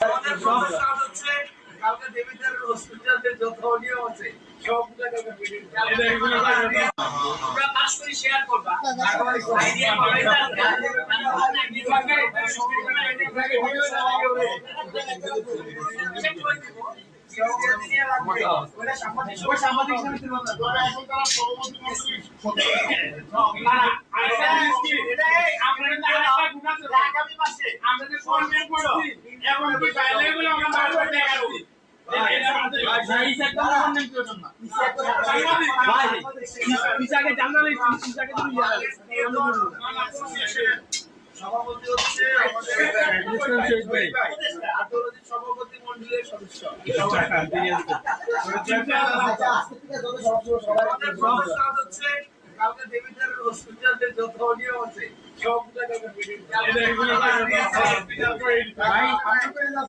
আমাদের সমস্যা হচ্ছে কালকে দেবীদের হসপিটালের যত নিয়ম আছে সবগুলো আমরা পাস করে শেয়ার করবা আইডিয়া সাংবাদিক সমিতির আগামী মাসে আমাদের ফর্মেট করো এমনকি ফাইলে বলে আমরা বারবার দেখাচ্ছি পিছাকে জানালে পিছাকে তুমি সভাপতি হচ্ছে আমাদের সভাপতি মন্ডলের সদস্য সমস্যা হচ্ছে কালকে দেবীদের হসপিটালের যত নিয়ম আছে সবগুলো